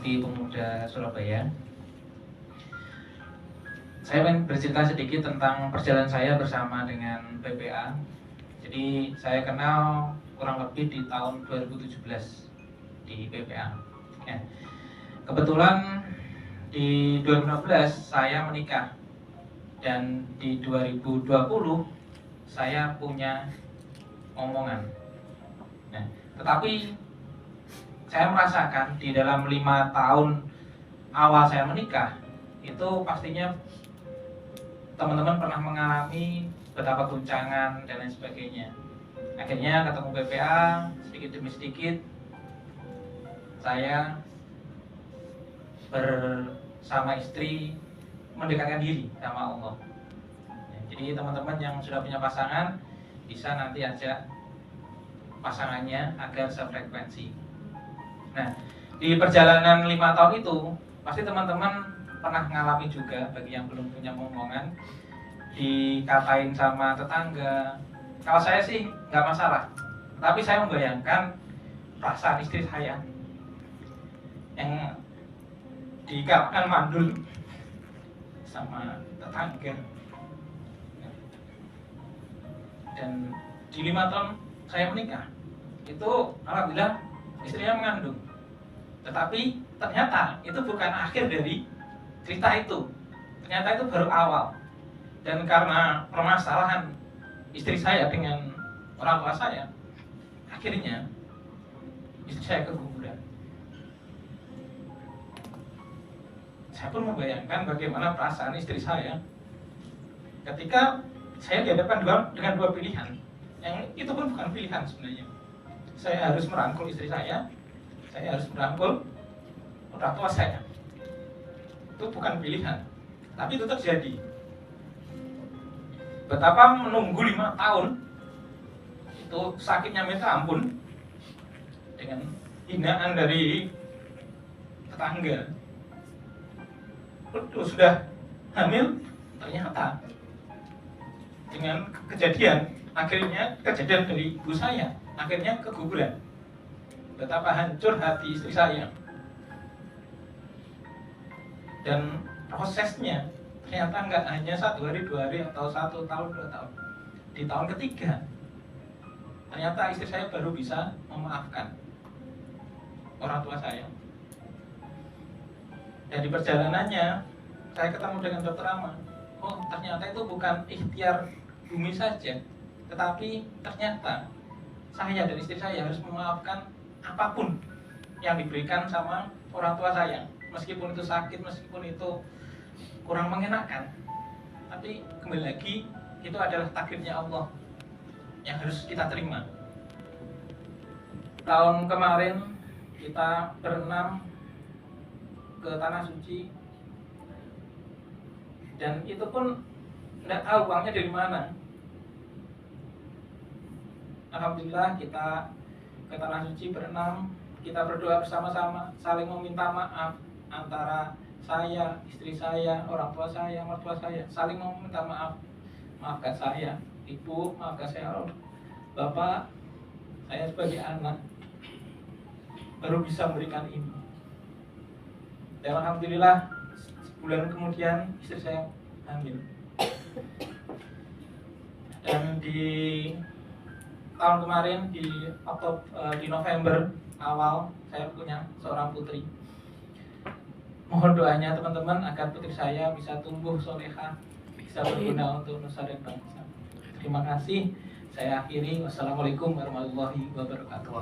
TV Pemuda Surabaya. Saya ingin bercerita sedikit tentang perjalanan saya bersama dengan PPA. Jadi saya kenal kurang lebih di tahun 2017 di PPA. Ya. Kebetulan di 2015 saya menikah dan di 2020 saya punya omongan. Nah, tetapi saya merasakan di dalam 5 tahun awal saya menikah itu pastinya teman-teman pernah mengalami betapa guncangan dan lain sebagainya. Akhirnya ketemu PPA, sedikit demi sedikit saya bersama istri mendekatkan diri sama Allah. Jadi teman-teman yang sudah punya pasangan bisa nanti ajak pasangannya agar sefrekuensi. Nah, di perjalanan 5 tahun itu pasti teman-teman pernah mengalami juga, bagi yang belum punya omongan, dikatain sama tetangga. Kalau saya sih nggak masalah, tapi saya membayangkan perasaan istri saya yang dikatakan mandul sama tetangga. Dan di 5 tahun saya menikah itu alhamdulillah istrinya mengandung. Tetapi ternyata itu bukan akhir dari cerita itu. Ternyata itu baru awal. Dan karena permasalahan istri saya dengan orang tua saya, akhirnya istri saya keguguran. Saya pun membayangkan bagaimana perasaan istri saya ketika saya dihadapkan dengan dua pilihan, yang itu pun bukan pilihan sebenarnya. Saya harus merangkul istri saya harus merangkul orang tua saya. Itu bukan pilihan, tapi itu terjadi. Betapa menunggu 5 tahun itu sakitnya minta ampun, dengan hinaan dari tetangga. Sudah hamil, ternyata dengan kejadian dari ibu saya, akhirnya keguguran. Betapa hancur hati istri saya. Dan prosesnya ternyata nggak hanya 1 hari, 2 hari, atau 1 tahun, 2 tahun. Di tahun ketiga ternyata istri saya baru bisa memaafkan orang tua saya. Dan di perjalanannya saya ketemu dengan Dokter Rama. Oh, ternyata itu bukan ikhtiar bumi saja, tetapi ternyata saya dan istri saya harus memaafkan apapun yang diberikan sama orang tua saya. Meskipun itu sakit, meskipun itu kurang mengenakan, tapi kembali lagi itu adalah takdirnya Allah yang harus kita terima. Tahun kemarin kita berenam ke Tanah Suci, dan itu pun tidak tahu uangnya dari mana. Alhamdulillah kita ke Tanah Suci berenam, kita berdoa bersama-sama, saling meminta maaf antara saya, istri saya, orang tua saya, mertua saya, saling meminta maaf. Maafkan saya, ibu, maafkan saya, bapak, saya sebagai anak baru bisa memberikan ini. Dan alhamdulillah sebulan kemudian istri saya hamil. Dan di tahun kemarin di November awal saya punya seorang putri. Mohon doanya teman-teman agar putri saya bisa tumbuh solehah, bisa berguna untuk nusa dan bangsa. Terima kasih. Saya akhiri. Wassalamualaikum warahmatullahi wabarakatuh.